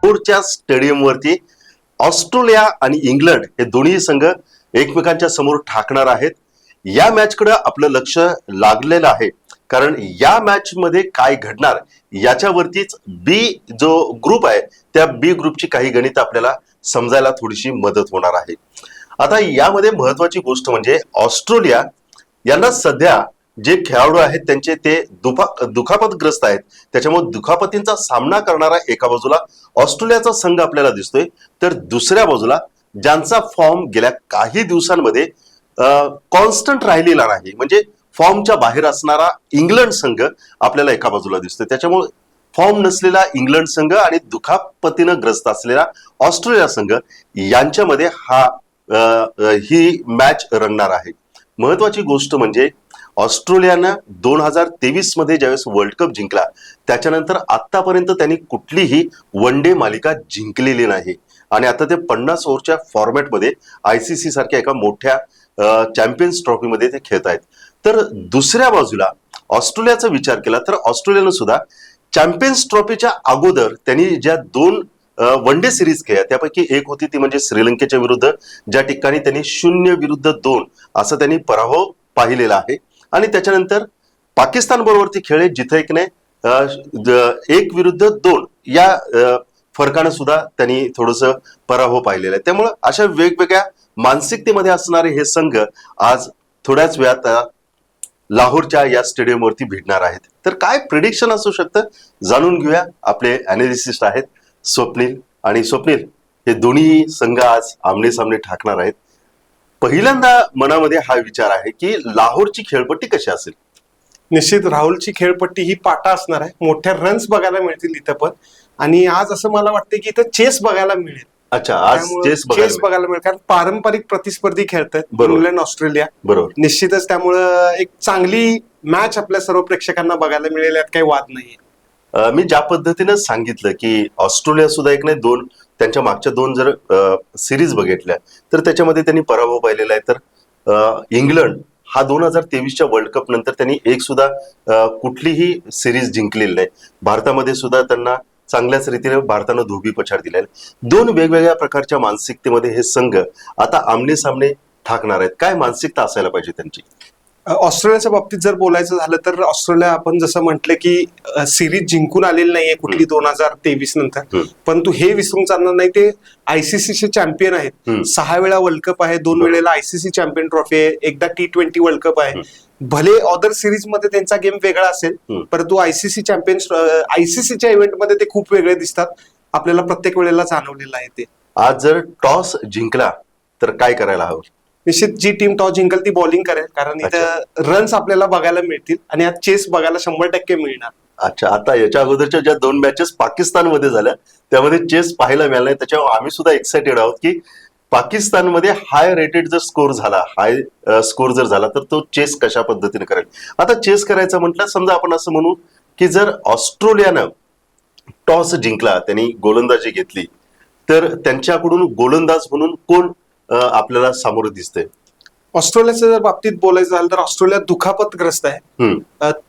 लाहोरच्या स्टेडियमवरती Australia आणि England हे दोन्ही संघ एकमेकांच्या समोर ठाकणार आहेत. या मॅचकडे आपलं लक्ष लागलेलं आहे, कारण या मॅच मध्ये काय घडणार याच्यावरतीच बी जो ग्रुप आहे त्या बी ग्रुपची काही गणित आपल्याला समजायला थोडीशी मदत होणार आहे. आता यामध्ये महत्वाची गोष्ट म्हणजे ऑस्ट्रेलिया यांना सध्या जे खेळाडू आहेत त्यांचे ते दुखापतग्रस्त आहेत, त्याच्यामुळे दुखापतींचा सामना करणारा एका बाजूला ऑस्ट्रेलियाचा संघ आपल्याला दिसतोय, तर दुसऱ्या बाजूला ज्यांचा फॉर्म गेल्या काही दिवसांमध्ये कॉन्स्टंट राहिलेला नाही, म्हणजे फॉर्मच्या बाहेर असणारा इंग्लंड संघ आपल्याला एका बाजूला दिसतोय. त्याच्यामुळे फॉर्म नसलेला इंग्लंड संघ आणि दुखापतीनं ग्रस्त असलेला ऑस्ट्रेलिया संघ यांच्यामध्ये ही मॅच रंगणार आहे. महत्वाची गोष्ट म्हणजे ऑस्ट्रेलियानं 2023 मध्ये ज्यावेळेस वर्ल्ड कप जिंकला त्याच्यानंतर आतापर्यंत त्यांनी कुठलीही वन डे मालिका जिंकलेली नाही आणि आता ते 50 ओव्हरच्या फॉर्मॅटमध्ये ICC सारख्या एका मोठ्या चॅम्पियन्स ट्रॉफीमध्ये ते खेळत आहेत. तर दुसऱ्या बाजूला ऑस्ट्रेलियाचा विचार केला तर ऑस्ट्रेलियानं सुद्धा चॅम्पियन्स ट्रॉफीच्या अगोदर त्यांनी ज्या 2 वन डे सिरीज खेळल्या त्यापैकी एक होती ती म्हणजे श्रीलंकेच्या विरुद्ध, ज्या ठिकाणी त्यांनी 0-2 असं त्यांनी पराभव पाहिलेला आहे. आणि त्याच्यानंतर पाकिस्तान बरोबरती खेळले जिथे 1-2 या फरकानं सुद्धा त्यांनी थोडस पराभव पाहिलेला आहे. त्यामुळे अशा वेगवेगळ्या मानसिकतेमध्ये असणारे हे संघ आज थोड्याच वेळात लाहोरच्या या स्टेडियमवरती भिडणार आहेत. तर काय प्रिडिक्शन असू शकतं जाणून घेऊया. आपले अनालिसिस्ट आहेत स्वप्नील आणि स्वप्नील, हे दोन्ही संघ आज आमने सामने ठाकणार आहेत. पहिल्यांदा मनामध्ये हा विचार आहे की लाहोरची खेळपट्टी कशी असेल? निश्चित राहुलची खेळपट्टी ही पाटा असणार आहे. मोठ्या रन्स बघायला मिळतील इथं पण, आणि आज असं मला वाटतं की इथं चेस बघायला मिळेल. अच्छा, आज चेस बघायला मिळेल, कारण पारंपरिक प्रतिस्पर्धी खेळतात इंग्लंड ऑस्ट्रेलिया. बरोबर, निश्चितच त्यामुळं एक चांगली मॅच आपल्या सर्व प्रेक्षकांना बघायला मिळेल, यात काही वाद नाहीये. मी ज्या पद्धतीनं सांगितलं की ऑस्ट्रेलिया सुद्धा एक नाही 2 त्यांच्या मागच्या 2 जर सिरीज बघितल्या तर त्याच्यामध्ये त्यांनी पराभव पाहिलेला आहे. तर इंग्लंड हा 2023च्या वर्ल्ड कप नंतर त्यांनी एक सुद्धा कुठलीही सिरीज जिंकलेली नाही. भारतामध्ये सुद्धा त्यांना चांगल्याच रीतीने भारतानं धोबी पछाड दिलेला आहे. 2 वेगवेगळ्या प्रकारच्या मानसिकतेमध्ये हे संघ आता आमने सामने ठाकणार आहेत. काय मानसिकता असायला पाहिजे त्यांची? ऑस्ट्रेलियाच्या बाबतीत जर बोलायचं झालं तर ऑस्ट्रेलिया, आपण जसं म्हटलं की सिरीज जिंकून आलेली नाहीये कुठली 2023 नंतर, परंतु हे विसरून चालणार नाही, ते ICCचे चॅम्पियन आहेत. 6 वेळा वर्ल्ड कप आहे, 2 वेळेला ICC चॅम्पियन ट्रॉफी आहे, एकदा T20 वर्ल्ड कप आहे. भले अदर सिरीज मध्ये त्यांचा गेम वेगळा असेल, परंतु ICCच्या इव्हेंटमध्ये ते खूप वेगळे दिसतात. आपल्याला प्रत्येक वेळेला जाणवलेलं आहे ते. आज जर टॉस जिंकला तर काय करायला हवं? निश्चित जी टीम टॉस जिंकल ती बॉलिंग करेल, कारण इथं रन्स आपल्याला बघायला मिळतील आणि आज चेस बघायला 100% मिळणार. अच्छा, आता याच्या अगोदरच्या ज्या 2 मॅचेस पाकिस्तानमध्ये झाल्या त्यामध्ये चेस पाहायला मिळाला नाही, त्याच्यावर आम्ही सुद्धा एक्साइटेड आहोत की पाकिस्तानमध्ये हाय रेटेड जर स्कोर झाला, हाय स्कोर जर झाला तर तो चेस कशा पद्धतीने करेल. आता चेस करायचं म्हटलं, समजा आपण असं म्हणू की जर ऑस्ट्रेलियानं टॉस जिंकला, त्यांनी गोलंदाजी घेतली, तर त्यांच्याकडून गोलंदाज म्हणून कोण आपल्याला सामोरं दिसतंय? ऑस्ट्रेलियाच्या जर बाबतीत बोलायचं झालं तर ऑस्ट्रेलिया दुखापतग्रस्त आहे.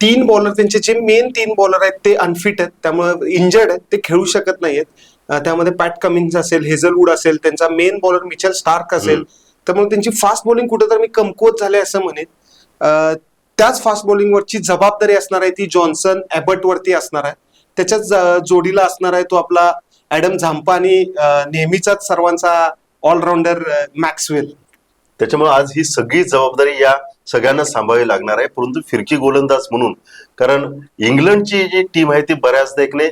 3 बॉलर त्यांचे जे मेन 3 बॉलर आहेत ते अनफिट आहेत, त्यामुळे इंजर्ड आहेत, ते खेळू शकत नाहीयेत. त्यामध्ये पॅट कमिन्स असेल, हेझलवूड असेल, त्यांचा मेन बॉलर मिचेल स्टार्क असेल, त्यामुळे त्यांची फास्ट बॉलिंग कुठेतरी मी कमकुवत झाले असं म्हणेन. त्याच फास्ट बॉलिंगवरची जबाबदारी असणार आहे ती जॉन्सन एबर्ट वरती असणार आहे. त्याच्याच जोडीला असणार आहे तो आपला ऍडम झांपा आणि नेहमीचाच सर्वांचा ऑलराऊंडर मॅक्सवेल. त्याच्यामुळे आज ही सगळी जबाबदारी या सगळ्यांना सांभाळावी लागणार आहे. परंतु फिरकी गोलंदाज म्हणून, कारण इंग्लंडची जी टीम आहे ती बऱ्याचदा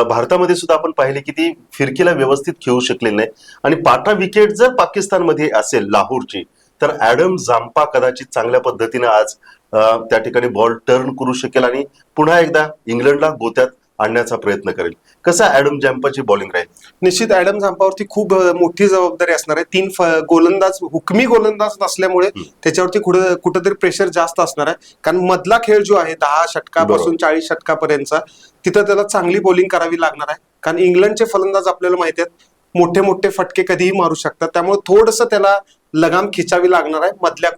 भारतामध्ये सुद्धा आपण पाहिले की ती फिरकीला व्यवस्थित खेळू शकलेली नाही, आणि पाठा विकेट जर पाकिस्तानमध्ये असेल लाहोरची तर ऍडम झांपा कदाचित चांगल्या पद्धतीने आज त्या ठिकाणी बॉल टर्न करू शकेल आणि पुन्हा एकदा इंग्लंडला गोत्यात आणण्याचा प्रयत्न करेल. कसा ऍडम झांपाची बॉलिंग राहील? निश्चित ऍडम झांपावरती खूप मोठी जबाबदारी असणार आहे. 3 गोलंदाज, हुकमी गोलंदाज नसल्यामुळे त्याच्यावरती कुठेतरी प्रेशर जास्त असणार आहे, कारण मधला खेळ जो आहे 10 षटकापासून 40 षटकापर्यंतचा, तिथं त्याला चांगली बॉलिंग करावी लागणार आहे. कारण इंग्लंडचे फलंदाज आपल्याला माहिती आहेत मोठे मोठे फटके कधीही मारू शकतात, त्यामुळे थोडस त्याला लगाम खिचावी लागणार आहे मधल्या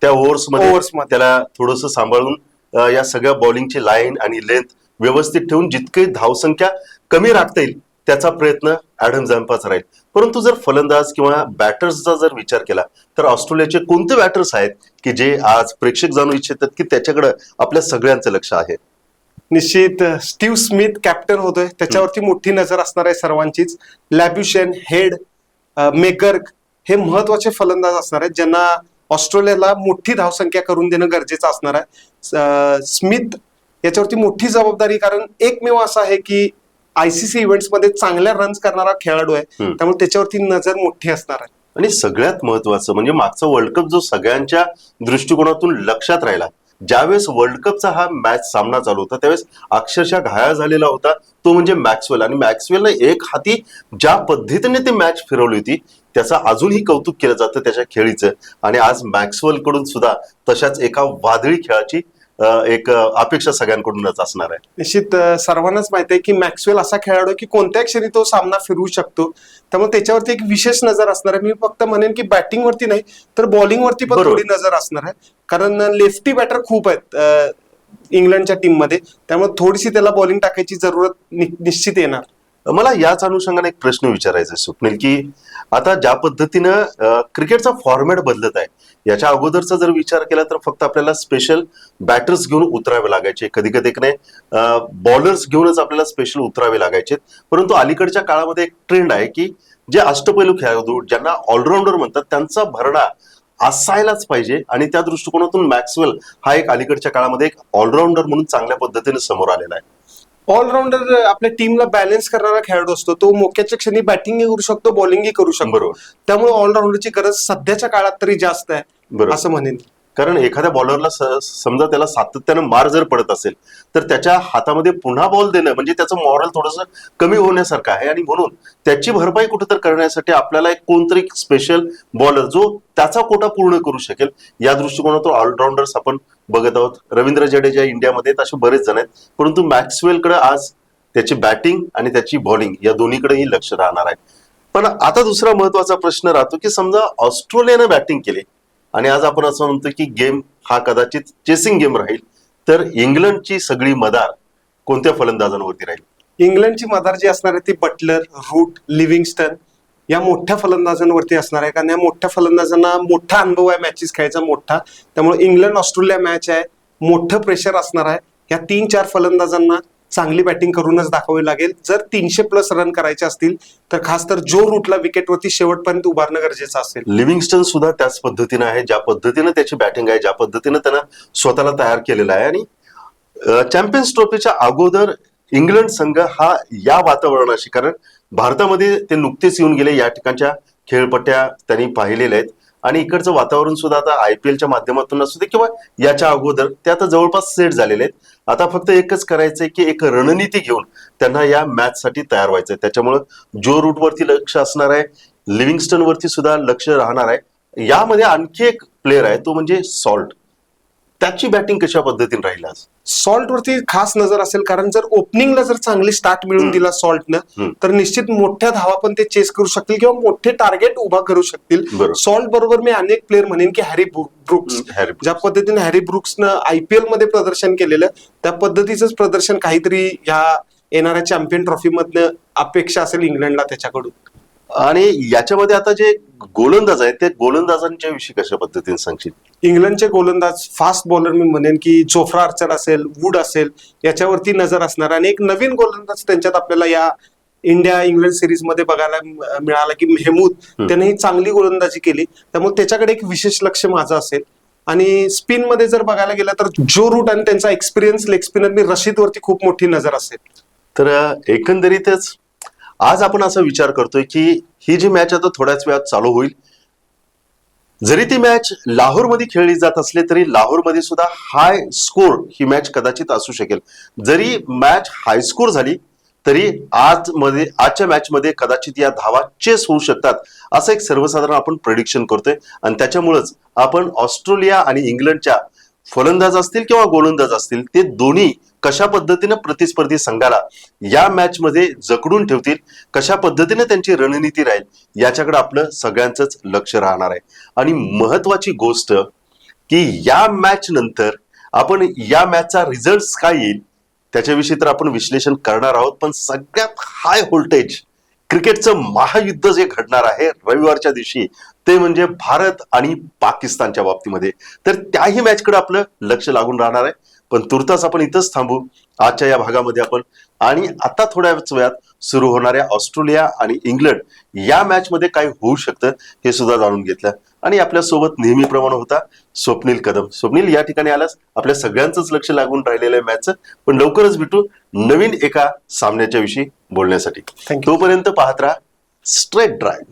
त्या ओव्हर्समध्ये त्याला थोडंसं सांभाळून या सगळ्या बॉलिंगची लाईन आणि लेंथ व्यवस्थित ठेवून जितके धावसंख्या कमी राखता येईल त्याचा प्रयत्न ऍडम झॅम्पाचा राहील. परंतु जर फलंदाज किंवा बॅटर्सचा जर विचार केला तर ऑस्ट्रेलियाचे कोणते बॅटर्स आहेत की जे आज प्रेक्षक जाणू इच्छितात की त्याच्याकडे आपल्या सगळ्यांचं लक्ष आहे? निश्चित स्टीव्ह स्मिथ कॅप्टन होतोय, त्याच्यावरती मोठी नजर असणार आहे सर्वांचीच. लॅब्युशन, हेड, मेकर्क हे महत्वाचे फलंदाज असणार आहेत ज्यांना ऑस्ट्रेलियाला मोठी धावसंख्या करून देणं गरजेचं असणार आहे. स्मिथ याच्यावरती मोठी जबाबदारी, कारण एकमेव असं आहे की आयसीसी इव्हेंट्स मध्ये चांगल्या रन्स करणारा खेळाडू आहे, त्यामुळे त्याच्यावरती नजर मोठी असणार आहे. आणि सगळ्यात महत्वाचं म्हणजे मागचा वर्ल्ड कप जो सगळ्यांच्या दृष्टिकोनातून लक्षात राहिला, ज्यावेळेस वर्ल्ड कपचा हा मॅच सामना चालू होता त्यावेळेस अक्षरशः घायाळ झालेला होता तो म्हणजे मॅक्सवेल. आणि मॅक्सवेलने एक हाती ज्या पद्धतीने ते मॅच फिरवली होती त्याचं अजूनही कौतुक केलं जातं त्याच्या खेळीचं. आणि आज मॅक्सवेल कडून सुद्धा तशाच एका वादळी खेळाची एक अपेक्षा सगळ्यांकडूनच असणार आहे. निश्चित सर्वांनाच माहिती आहे की मॅक्सवेल असा खेळाडू आहे की कोणत्या क्षणी तो सामना फिरवू शकतो, त्यामुळे त्याच्यावरती एक विशेष नजर असणार आहे. मी फक्त म्हणेन की बॅटिंग वरती नाही तर बॉलिंग वरती पण थोडी नजर असणार आहे, कारण लेफ्टी बॅटर खूप आहेत इंग्लंडच्या टीम मध्ये, त्यामुळे थोडीशी त्याला बॉलिंग टाकायची जरूरत निश्चित येणार. मला याच अनुषंगाने एक प्रश्न विचारायचा आहे स्वप्नील, की आता ज्या पद्धतीनं क्रिकेटचा फॉर्मॅट बदलत आहे, याच्या अगोदरचा जर विचार केला तर फक्त आपल्याला स्पेशल बॅटर्स घेऊन उतरावे लागायचे, कधी कधी बॉलर्स घेऊनच आपल्याला स्पेशल उतरावे लागायचे. परंतु अलीकडच्या काळामध्ये एक ट्रेंड आहे की जे अष्टपैलू खेळाडू ज्यांना ऑलराऊंडर म्हणतात त्यांचा भरणा असायलाच पाहिजे. आणि त्या दृष्टिकोनातून मॅक्सवेल हा एक अलीकडच्या काळामध्ये एक ऑलराऊंडर म्हणून चांगल्या पद्धतीने समोर आलेला आहे. ऑलराऊंडर आपल्या टीमला बॅलन्स करणारा खेळाडू असतो, तो मोक्याच्या क्षणी बॅटिंगही करू शकतो, बॉलिंगही करू शकतो, त्यामुळे ऑलराऊंडरची गरज सध्याच्या काळात तरी जास्त आहे असं म्हणेन. कारण एखाद्या बॉलरला समजा त्याला सातत्यानं मार जर पडत असेल तर त्याच्या हातामध्ये पुन्हा बॉल देणं म्हणजे त्याचं मॉरल थोडंसं कमी होण्यासारखं आहे. आणि म्हणून त्याची भरपाई कुठेतरी करण्यासाठी आपल्याला एक कोणतरी स्पेशल बॉलर जो त्याचा कोटा पूर्ण करू शकेल, या दृष्टिकोनातून ऑलराऊंडर्स आपण बघत आहोत. रवींद्र जडेजा इंडियामध्ये असे बरेच जण आहेत, परंतु मॅक्सवेलकडे आज त्याची बॅटिंग आणि त्याची बॉलिंग या दोन्हीकडेही लक्ष राहणार आहे. पण आता दुसरा महत्वाचा प्रश्न राहतो की समजा ऑस्ट्रेलियानं बॅटिंग केली आणि आज आपण असं म्हणतो की गेम हा कदाचित चेसिंग गेम राहील, तर इंग्लंडची सगळी मदार कोणत्या फलंदाजांवरती राहील? इंग्लंडची मदार जी असणार आहे ती बटलर, रूट, लिव्हिंगस्टन या मोठ्या फलंदाजांवरती असणार आहे, कारण या मोठ्या फलंदाजांना मोठा अनुभव आहे मॅचेस खेळायचा मोठा, त्यामुळे इंग्लंड ऑस्ट्रेलिया मॅच आहे, मोठं प्रेशर असणार आहे. या 3-4 फलंदाजांना चांगली बॅटिंग करूनच दाखवावी लागेल. जर 300+ रन करायचे असतील तर खास तर जो रूटला विकेटवरती शेवटपर्यंत उभारणं गरजेचं असेल. लिव्हिंगस्टन सुद्धा त्याच पद्धतीने आहे, ज्या पद्धतीने त्याची बॅटिंग आहे, ज्या पद्धतीने त्यानं स्वतःला तयार केलेलं आहे. आणि चॅम्पियन्स ट्रॉफीच्या अगोदर इंग्लंड संघ हा या वातावरणाशी, कारण भारतामध्ये ते नुकतेच येऊन गेले, या ठिकाणच्या खेळपट्ट्या त्यांनी पाहिलेल्या आहेत आणि इकडचं वातावरण सुद्धा आता IPLच्या माध्यमातून असू दे किंवा याच्या अगोदर ते आता जवळपास सेट झालेले आहेत. आता फक्त एकच करायचंय की एक रणनीती घेऊन त्यांना या मॅच साठी तयार व्हायचंय. त्याच्यामुळं जो रूट वरती लक्ष असणार आहे, लिव्हिंगस्टन वरती सुद्धा लक्ष राहणार आहे. यामध्ये आणखी एक प्लेअर आहे तो म्हणजे सॉल्ट, त्याची बॅटिंग कशा पद्धतीने राहील आज? सॉल्ट वरती खास नजर असेल, कारण जर ओपनिंगला जर चांगली स्टार्ट मिळून दिला सॉल्टनं तर निश्चित मोठ्या धावा पण ते चेस करू शकतील किंवा मोठे टार्गेट उभा करू शकतील. सॉल्ट बरोबर मी अनेक प्लेअर म्हणेन की हॅरी ब्रुक्स, ज्या पद्धतीने हॅरी ब्रुक्सनं IPL मध्ये प्रदर्शन केलेलं त्या पद्धतीचंच प्रदर्शन काहीतरी या येणाऱ्या चॅम्पियन ट्रॉफी मधनं अपेक्षा असेल इंग्लंडला त्याच्याकडून. आणि याच्यामध्ये आता जे गोलंदाज आहेत ते गोलंदाजांच्या विषयी कशा पद्धतीने सांगशील? इंग्लंडचे गोलंदाज फास्ट बॉलर मी म्हणेन की जोफ्रा आर्चर असेल, वूड असेल, याच्यावरती नजर असणार. आणि एक नवीन गोलंदाज त्यांच्यात आपल्याला या इंडिया इंग्लंड सिरीज मध्ये बघायला मिळाला की मेहमूद, त्यानेही चांगली गोलंदाजी केली, त्यामुळे त्याच्याकडे एक विशेष लक्ष माझं असेल. आणि स्पिन मध्ये जर बघायला गेलं तर जो रूट आणि त्यांचा एक्सपिरियन्स लेग स्पिनर मी रशीद वरती खूप मोठी नजर असेल. तर एकंदरीतच आज आपण असा विचार करतोय की ही जी मॅच आता थोड्याच वेळात चालू होईल, जरी ती मॅच लाहोरमध्ये खेळली जात असली तरी लाहोरमध्ये सुद्धा हाय स्कोर ही मॅच कदाचित असू शकेल. जरी मॅच हाय स्कोर झाली तरी आजच्या मॅच मध्ये कदाचित या धावा चेस होऊ शकतात असं एक सर्वसाधारण आपण प्रेडिक्शन करतोय. आणि त्याच्यामुळेच आपण ऑस्ट्रेलिया आणि इंग्लंडच्या फलंदाज असतील किंवा गोलंदाज असतील ते दोन्ही कशा पद्धतीने प्रतिस्पर्धी संघाला या मॅच मध्ये जकडून ठेवतील, कशा पद्धतीने त्यांची रणनीती राहील याच्याकडे आपलं सगळ्यांचंच लक्ष राहणार आहे. आणि महत्वाची गोष्ट की या मॅच नंतर आपण या मॅचचा रिझल्ट काय येईल त्याच्याविषयी तर आपण विश्लेषण करणार आहोत, पण सगळ्यात हाय व्होल्टेज क्रिकेटचं महायुद्ध जे घडणार आहे रविवारच्या दिवशी ते म्हणजे भारत आणि पाकिस्तानच्या बाबतीमध्ये. तर त्याही मॅचकडे आपलं लक्ष लागून राहणार आहे. पण तुर्तास आपण इथंच थांबू आजच्या या भागामध्ये आपण. आणि आता थोड्याच वेळात सुरू होणाऱ्या ऑस्ट्रेलिया आणि इंग्लंड या मॅच मध्ये काय होऊ शकतं हे सुद्धा जाणून घेतलं. आणि आपल्या सोबत नेहमीप्रमाणे होता स्वप्नील कदम. स्वप्नील, या ठिकाणी आलास, आपल्या सगळ्यांचंच लक्ष लागून राहिलेलं आहे मॅचचं. पण लवकरच भेटू नवीन एका सामन्याच्या विषयी बोलण्यासाठी. Thank you. तोपर्यंत पाहत राहा स्ट्रेट ड्राईव्ह.